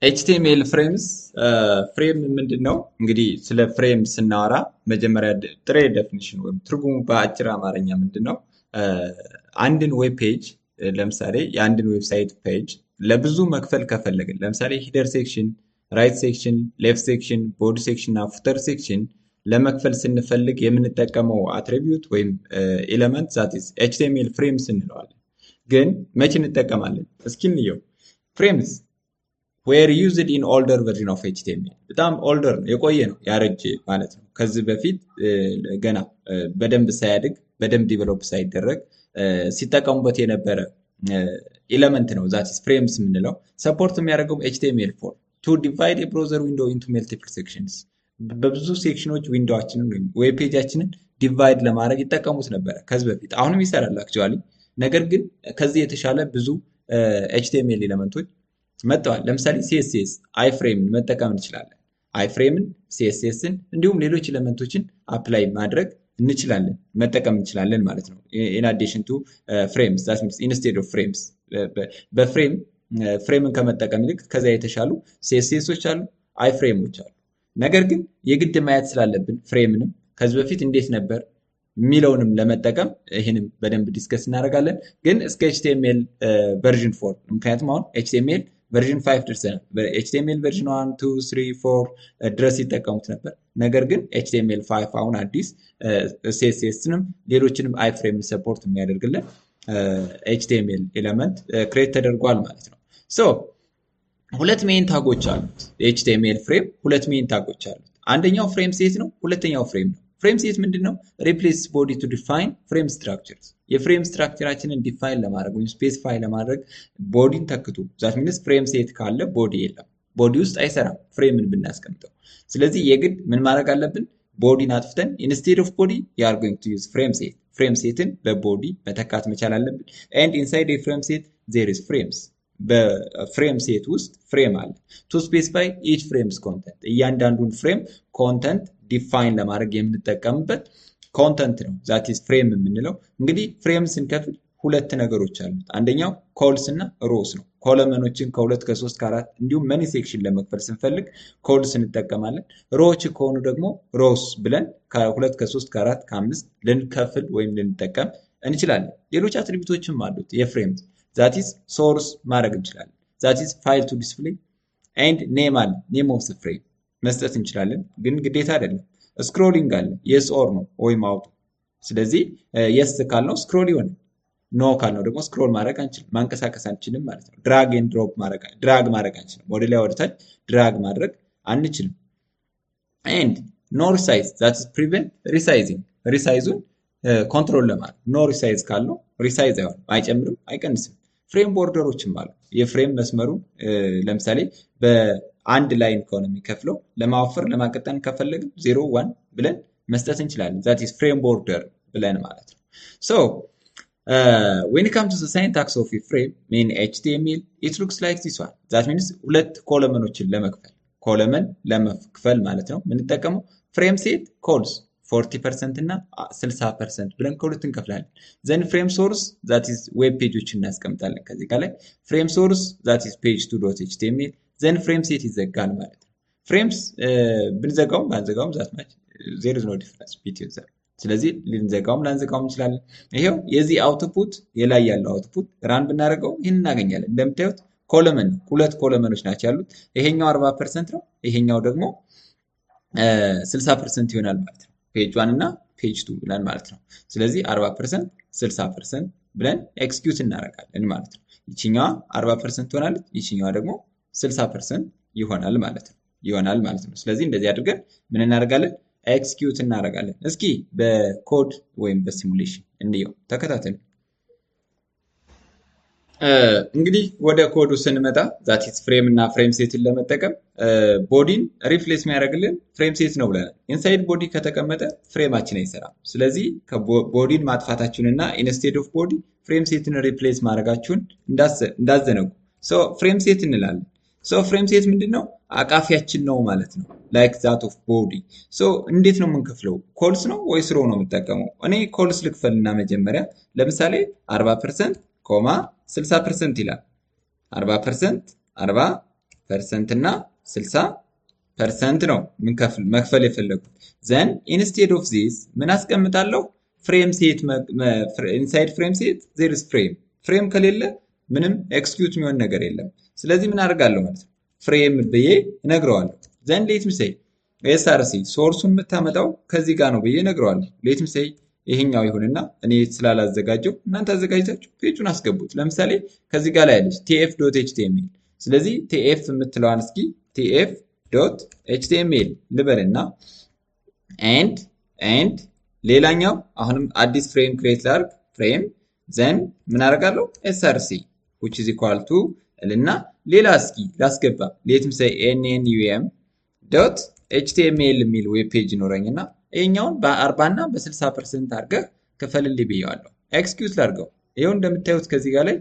ኤችቲኤምኤል ፍሬምስ ፍሬም ምንድን ነው? እንግዲህ ስለ ፍሬም ስናወራ መጀመሪያ ጥሬ ዴፊኒሽን ወይም ትርጉሙ በአጭር አማርኛ ምንድን ነው? አንድን ዌብ ፔጅ ለምሳሌ የአንድን ዌብሳይት ፔጅ ለብዙ መክፈል ከፈለግን ለምሳሌ ሂደር ሴክሽን፣ ራይት ሴክሽን፣ ሌፍት ሴክሽን፣ ቦዲ ሴክሽን እና ፉተር ሴክሽን ለመክፈል ስንፈልግ የምንጠቀመው አትሪቢዩት ወይም ኤለመንት ዛት ኢዝ ኤችቲኤምኤል ፍሬምስ እንለዋለን። ግን መቼ እንጠቀማለን? እስኪ እንየው። ፍሬምስ were used in older version of HTML በጣም ኦልደር ነው፣ የቆየ ነው፣ ያረጀ ማለት ነው። ከዚህ በፊት ገና በደንብ ሳያድግ በደንብ ዲቨሎፕ ሳይደረግ ሲጠቀሙበት የነበረ ኤለመንት ነው ዛት ኢዝ ፍሬምስ የምንለው። ሰፖርት የሚያደርገው HTML4 to divide a browser window into multiple sections በብዙ ሴክሽኖች ዊንዶዋችንን ወይም ዌብ ፔጃችንን ዲቫይድ ለማድረግ ይጠቀሙት ነበረ ከዚህ በፊት። አሁንም ይሰራል አክቹዋሊ። ነገር ግን ከዚህ የተሻለ ብዙ HTML ኤለመንቶች መጥተዋል። ለምሳሌ ሲኤስኤስ አይፍሬምን መጠቀም እንችላለን። አይፍሬምን፣ ሲኤስኤስን እንዲሁም ሌሎች ኤለመንቶችን አፕላይ ማድረግ እንችላለን፣ መጠቀም እንችላለን ማለት ነው። ኢን አዲሽን ቱ ፍሬምስ ዛት ሚንስ ኢንስቴድ ኦፍ ፍሬምስ በፍሬም ፍሬምን ከመጠቀም ይልቅ ከዚያ የተሻሉ ሲኤስኤሶች አሉ፣ አይፍሬሞች አሉ። ነገር ግን የግድ ማየት ስላለብን ፍሬምንም ከዚህ በፊት እንዴት ነበር የሚለውንም ለመጠቀም ይህንም በደንብ ዲስከስ እናደርጋለን። ግን እስከ ኤችቲኤምኤል ቨርዥን 4 ምክንያቱም አሁን ኤችቲኤምኤል ቨርዥን 5 ደርሰናል። በኤችቲኤምኤል ቨርዥን 1 2 3 4 ድረስ ይጠቀሙት ነበር። ነገር ግን ኤችቲኤምኤል 5 አሁን አዲስ ሲኤስኤስንም ሌሎችንም አይፍሬም ሰፖርት የሚያደርግልን ኤችቲኤምኤል ኤለመንት ክሬት ተደርጓል ማለት ነው። ሶ ሁለት ሜን ታጎች አሉት ኤችቲኤምኤል ፍሬም፣ ሁለት ሜን ታጎች አሉት። አንደኛው ፍሬም ሴት ነው፣ ሁለተኛው ፍሬም ነው። ፍሬም ሴት ምንድን ነው? ሪፕሌስ ቦዲ ቱ ዲፋይን ፍሬም ስትራክቸርስ። የፍሬም ስትራክቸራችንን ዲፋይን ለማድረግ ወይም ስፔሲፋይ ለማድረግ ቦዲን ተክቱ። ዛት ሚንስ ፍሬም ሴት ካለ ቦዲ የለም፣ ቦዲ ውስጥ አይሰራም ፍሬምን ብናስቀምጠው። ስለዚህ የግድ ምን ማድረግ አለብን? ቦዲን አጥፍተን ኢንስቴድ ኦፍ ቦዲ ዩ አር ጎይንግ ቱ ዩዝ ፍሬም ሴት። ፍሬም ሴትን በቦዲ መተካት መቻል አለብን። ኤንድ ኢንሳይድ የፍሬም ሴት ዜር ኢዝ ፍሬምስ። በፍሬም ሴት ውስጥ ፍሬም አለ። ቱ ስፔሲፋይ ኢች ፍሬምስ ኮንተንት፣ እያንዳንዱን ፍሬም ኮንተንት ዲፋይን ለማድረግ የምንጠቀምበት ኮንተንት ነው ዛት ኢዝ ፍሬም የምንለው። እንግዲህ ፍሬም ስንከፍል ሁለት ነገሮች አሉት። አንደኛው ኮልስ እና ሮስ ነው። ኮለመኖችን ከሁለት ከሶስት ከአራት እንዲሁም መኒ ሴክሽን ለመክፈል ስንፈልግ ኮልስ እንጠቀማለን። ሮዎች ከሆኑ ደግሞ ሮስ ብለን ከሁለት ከሶስት ከአራት ከአምስት ልንከፍል ወይም ልንጠቀም እንችላለን። ሌሎች አትሪቢዩቶችም አሉት የፍሬም ዛት ኢዝ ሶርስ ማድረግ እንችላለን። ዛት ኢዝ ፋይል ቱ ዲስፕሌይ ኤንድ ኔም አለ። ኔም ኦፍ ዘ ፍሬም መስጠት እንችላለን፣ ግን ግዴታ አይደለም። ስክሮሊንግ አለ። የስ ኦር ነው ወይም አውቶ። ስለዚህ የስ ካልነው ስክሮል ይሆናል፣ ኖ ካልነው ደግሞ ስክሮል ማድረግ አንችልም፣ ማንቀሳቀስ አንችልም ማለት ነው። ድራግ ኤንድ ድሮፕ ድራግ ማድረግ አንችልም፣ ወደ ላይ ወደ ታች ድራግ ማድረግ አንችልም። ኤንድ ኖ ሪሳይዝ ዛት ኢዝ ፕሪቨንት ሪሳይዚንግ። ሪሳይዙን ኮንትሮል ለማድረግ ኖ ሪሳይዝ ካልነው ሪሳይዝ አይሆንም፣ አይጨምርም፣ አይቀንስም። ፍሬም ቦርደሮችም አሉ። የፍሬም መስመሩን ለምሳሌ በአንድ ላይን ከሆነ የሚከፍለው ለማወፈር ለማቀጠን ከፈለግን 0 1 ብለን መስጠት እንችላለን። ዛት ኢዝ ፍሬም ቦርደር ብለን ማለት ነው። ሶ when it comes to the syntax of a frame in HTML it looks like this one. that means ሁለት ኮለመኖችን ለመክፈል ኮለመን ለመክፈል ማለት ነው የምንጠቀመው ፍሬም ሴት ኮልስ 40% እና 60% ብለን ከሁለት እንከፍላለን። ዘን ፍሬም ሶርስ ዛት ኢዝ ዌብ ፔጆችን እናስቀምጣለን ከዚህ ጋር ላይ ፍሬም ሶርስ ዛት ኢዝ page2.html ዘን ፍሬም ሴት ይዘጋል ማለት ነው። ፍሬምስ ብንዘጋውም ባንዘጋውም ዛት ማች ዜር ኢዝ ኖ ዲፈረንስ ቢትዊን ዘም። ስለዚህ ልንዘጋውም ላንዘጋውም እንችላለን። ይሄው የዚህ አውትፑት የላይ ያለው አውትፑት ራን ብናደርገው ይህን እናገኛለን። እንደምታዩት ኮለመን ነው፣ ሁለት ኮለመኖች ናቸው ያሉት። ይሄኛው 40% ነው፣ ይሄኛው ደግሞ 60% ይሆናል ማለት ነው። ፔጅ 1 እና ፔጅ 2 ብለን ማለት ነው። ስለዚህ 40% 60% ብለን ኤክስኪዩት እናደርጋለን ማለት ነው። ይችኛዋ 40% ትሆናለች፣ ይችኛዋ ደግሞ 60% ይሆናል ማለት ነው። ስለዚህ እንደዚህ አድርገን ምን እናደርጋለን? ኤክስኪዩት እናደርጋለን። እስኪ በኮድ ወይም በሲሙሌሽን እንየው፣ ተከታተሉ። እንግዲህ ወደ ኮዱ ስንመጣ ዛት ኢዝ ፍሬም እና ፍሬም ሴትን ለመጠቀም ቦዲን ሪፕሌስ የሚያደርግልን ፍሬም ሴት ነው ብለናል። ኢንሳይድ ቦዲ ከተቀመጠ ፍሬማችን አይሰራም። ስለዚህ ቦዲን ማጥፋታችሁንና ኢንስቴድ ኦፍ ቦዲ ፍሬም ሴትን ሪፕሌስ ማድረጋችሁን እንዳዘነጉ። ፍሬም ሴት እንላለን። ፍሬም ሴት ምንድን ነው? አቃፊያችን ነው ማለት ነው። ላይክ ዛት ኦፍ ቦዲ። እንዴት ነው የምንከፍለው? ኮልስ ነው ወይስ ሮ ነው የምጠቀመው? እኔ ኮልስ ልክፈልና መጀመሪያ ለምሳሌ 40% 60% ይላል። 40% 40 ፐርሰንት እና 60% ነው መክፈል የፈለጉት። ዘን ኢንስቴድ ኦፍ ዚስ ምን አስቀምጣለሁ? ፍሬም ሴት ኢንሳይድ ፍሬም ሴት ዜር ኢዝ ፍሬም ከሌለ ምንም ኤክስኪዩት የሚሆን ነገር የለም። ስለዚህ ምን አደርጋለሁ ማለት ነው? ፍሬም ብዬ እነግረዋለሁ። ዘን ሌት ሚ ሴይ ኤስአርሲ ሶርሱን የምታመጣው ከዚህ ጋር ነው ብዬ እነግረዋለሁ። ሌት ሚ ሴይ ይሄኛው ይሁንና እኔ ስላላዘጋጀው እናንተ አዘጋጅታችሁ ፔጁን አስገቡት። ለምሳሌ ከዚህ ጋር ላይ ያለች tf.html ስለዚህ tf የምትለዋን እስኪ tf.html ልበልና ኤንድ ሌላኛው አሁንም አዲስ ፍሬም ክሬት ላድርግ ፍሬም ዘን ምን አደርጋለሁ src which is equal to እና ሌላ እስኪ ላስገባ ሌት ሚ ሴይ num.html የሚል ዌብ ፔጅ ይኖረኝና ይሄኛውን በ40 እና በ60% አድርገህ ክፈልልኝ ብየዋለሁ። ኤክስኪዩት ላድርገው። ይሄው እንደምታዩት ከዚህ ጋር ላይ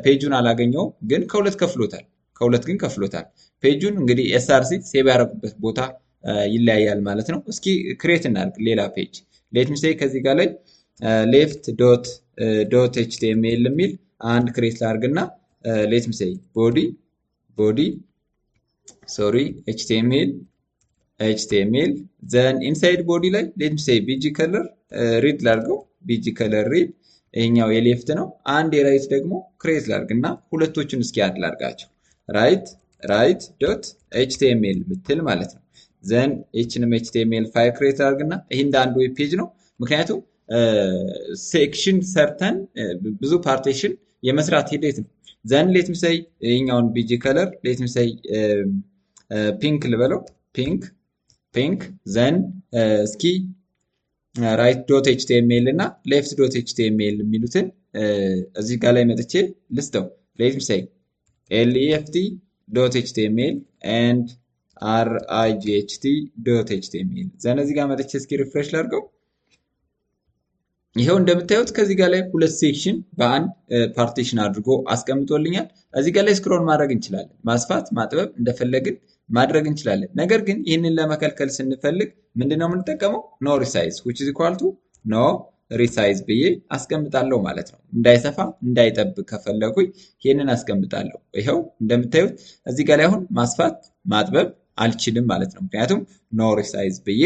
ፔጁን አላገኘው ግን ከሁለት ግን ከፍሎታል። ፔጁን እንግዲህ ኤስአርሲ ሴቭ ያደረጉበት ቦታ ይለያያል ማለት ነው። እስኪ ክሬት እናድርግ ሌላ ፔጅ ሌት ሚ ሴይ ከዚህ ጋር ላይ left.html የሚል አንድ ክሬት ላድርግና ሌት ሚ ሴይ ቦዲ html then inside body ላይ let me say bg color read ላድርገው bg color read ይሄኛው የሌፍት ነው። አንድ የራይት ደግሞ ክሬት ላድርግና ሁለቶቹን እስኪ አድ ላድርጋቸው right.html ምትል ማለት ነው። then እቺንም html ፋይል ክሬት ላድርግና ይሄ እንደ አንድ ዌብ ፔጅ ነው። ምክንያቱም ሴክሽን ሰርተን ብዙ ፓርቲሽን የመስራት ሂደት ነው። then let me say ይሄኛውን bg color let me say ፒንክ ልበለው ፒንክ ዘን እስኪ right.html እና left.html የሚሉትን እዚህ ጋር ላይ መጥቼ ልስተው let me say left.html and right.html ዘን እዚህ ጋር መጥቼ እስኪ ሪፍሬሽ ላድርገው። ይሄው እንደምታዩት ከዚህ ጋር ላይ ሁለት ሴክሽን በአንድ ፓርቲሽን አድርጎ አስቀምጦልኛል። እዚህ ጋር ላይ ስክሮል ማድረግ እንችላለን። ማስፋት ማጥበብ እንደፈለግን ማድረግ እንችላለን። ነገር ግን ይህንን ለመከልከል ስንፈልግ ምንድነው የምንጠቀመው? ኖ ሪሳይዝ which is equal to no resize ብዬ አስቀምጣለሁ ማለት ነው። እንዳይሰፋ እንዳይጠብ ከፈለኩኝ ይህንን አስቀምጣለሁ። ይሄው እንደምታዩት እዚህ ጋር ላይ አሁን ማስፋት ማጥበብ አልችልም ማለት ነው። ምክንያቱም ኖ ሪሳይዝ ብዬ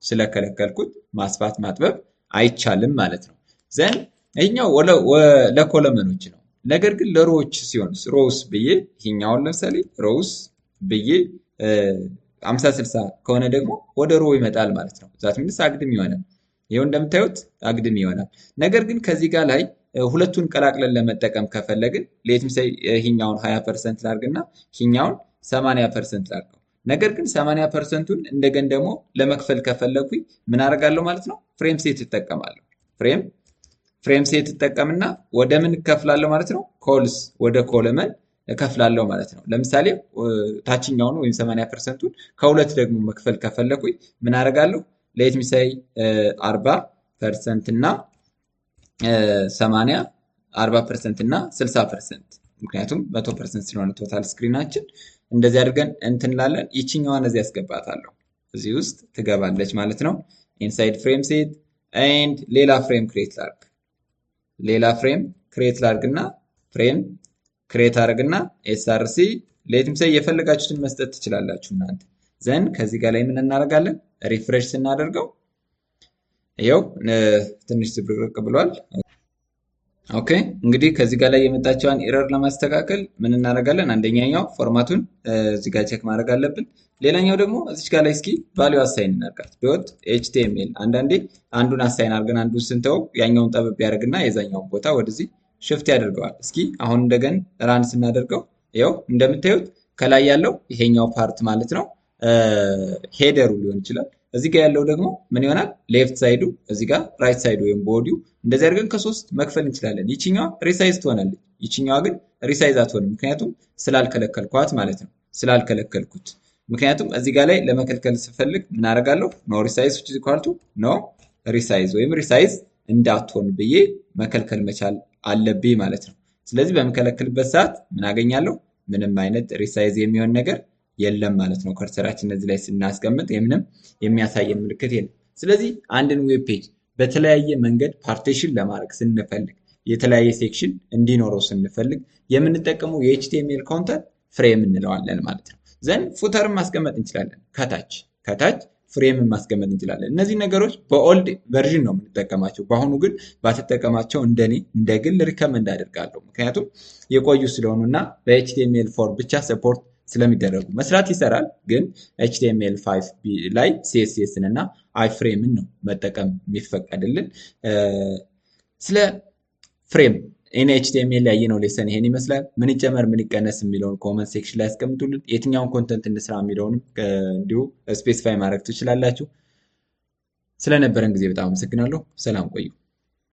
ስለከለከልኩት ማስፋት ማጥበብ አይቻልም ማለት ነው። ዘን ይሄኛው ለኮለመኖች ነው። ነገር ግን ለሮዎች ሲሆን ሮውስ ብዬ ይሄኛውን ለምሳሌ ሮውስ ብዬ 50-60 ከሆነ ደግሞ ወደ ሮ ይመጣል ማለት ነው። ዛት ሚንስ አግድም ይሆናል። ይሄው እንደምታዩት አግድም ይሆናል። ነገር ግን ከዚህ ጋር ላይ ሁለቱን ቀላቅለን ለመጠቀም ከፈለግን ሌት ሚ ሴይ ይሄኛውን 20% ላድርግና ይሄኛውን 80% ላድርገው። ነገር ግን 80%ቱን እንደገን ደግሞ ለመክፈል ከፈለኩኝ ምን አደርጋለሁ ማለት ነው? ፍሬም ሴት እጠቀማለሁ። ፍሬም ሴት እጠቀምና ወደ ምን እከፍላለሁ ማለት ነው? ኮልስ ወደ ኮለመን እከፍላለሁ ማለት ነው። ለምሳሌ ታችኛውን ወይም 80%ቱን ከሁለት ደግሞ መክፈል ከፈለኩኝ ምን አደርጋለሁ? ሌት ሚ ሴይ 40% እና 40% እና 60% ምክንያቱም 100% ስለሆነ ቶታል ስክሪናችን እንደዚህ አድርገን እንትንላለን። ይችኛዋን እዚህ ያስገባታለሁ እዚህ ውስጥ ትገባለች ማለት ነው። ኢንሳይድ ፍሬም ሴት ኤንድ ሌላ ፍሬም ክሬት ላድርግና ፍሬም ክሬት አድርግና ኤስአርሲ ሌት ሚ ሴይ የፈለጋችሁትን መስጠት ትችላላችሁ እናንተ። ዘን ከዚህ ጋር ላይ ምን እናደርጋለን? ሪፍሬሽ ስናደርገው ይሄው ትንሽ ዝብርቅርቅ ብሏል። ኦኬ እንግዲህ ከዚህ ጋር ላይ የመጣቸውን ኤረር ለማስተካከል ምን እናደርጋለን? አንደኛው ፎርማቱን እዚህ ጋር ቼክ ማድረግ አለብን። ሌላኛው ደግሞ እዚህ ጋር ላይ እስኪ ቫልዩ አሳይን እናድርጋት .html አንዳንዴ አንዱን አሳይን አድርገን አንዱን ስንተው ያኛውን ጠበብ ያደርግና የዛኛውን ቦታ ወደዚህ ሽፍት ያደርገዋል። እስኪ አሁን እንደገን ራን ስናደርገው ይኸው እንደምታዩት ከላይ ያለው ይሄኛው ፓርት ማለት ነው ሄደሩ ሊሆን ይችላል። እዚህ ጋር ያለው ደግሞ ምን ይሆናል? ሌፍት ሳይዱ እዚህ ጋር ራይት ሳይዱ ወይም ቦዲው እንደዚህ አድርገን ከሶስት መክፈል እንችላለን። ይችኛዋ ሪሳይዝ ትሆናለች፣ ይችኛዋ ግን ሪሳይዝ አትሆንም። ምክንያቱም ስላልከለከልኳት ማለት ነው፣ ስላልከለከልኩት። ምክንያቱም እዚህ ጋር ላይ ለመከልከል ስፈልግ ምን አደርጋለሁ? ኖ ሪሳይዝ which is equal to ኖ ሪሳይዝ ወይም ሪሳይዝ እንዳትሆን ብዬ መከልከል መቻል አለብኝ ማለት ነው። ስለዚህ በመከለከልበት ሰዓት ምን አገኛለሁ? ምንም አይነት ሪሳይዝ የሚሆን ነገር የለም ማለት ነው። ከርሰራችን እዚህ ላይ ስናስቀምጥ ምንም የሚያሳየን ምልክት የለም። ስለዚህ አንድን ዌብ ፔጅ በተለያየ መንገድ ፓርቲሽን ለማድረግ ስንፈልግ፣ የተለያየ ሴክሽን እንዲኖረው ስንፈልግ የምንጠቀመው የኤችቲኤምኤል ካውንተር ፍሬም እንለዋለን ማለት ነው። ዘን ፉተርን ማስቀመጥ እንችላለን ከታች ፍሬምን ማስቀመጥ እንችላለን። እነዚህ ነገሮች በኦልድ ቨርዥን ነው የምንጠቀማቸው። በአሁኑ ግን ባትጠቀማቸው እንደኔ እንደ ግል ሪከመንድ አደርጋለሁ። ምክንያቱም የቆዩ ስለሆኑ እና በኤችቲኤምኤል4 ብቻ ሰፖርት ስለሚደረጉ መስራት ይሰራል። ግን HTML5 ላይ CSSን እና አይፍሬምን ነው መጠቀም የሚፈቀድልን። ስለ ፍሬም HTML ላይ ያየነው ሌሰን ይሄን ይመስላል። ምን ይጨመር ምን ይቀነስ የሚለውን ኮመንት ሴክሽን ላይ አስቀምጡልን። የትኛውን ኮንተንት እንስራ የሚለውንም እንዲሁ ስፔሲፋይ ማድረግ ትችላላችሁ። ስለነበረን ጊዜ በጣም አመሰግናለሁ። ሰላም ቆዩ።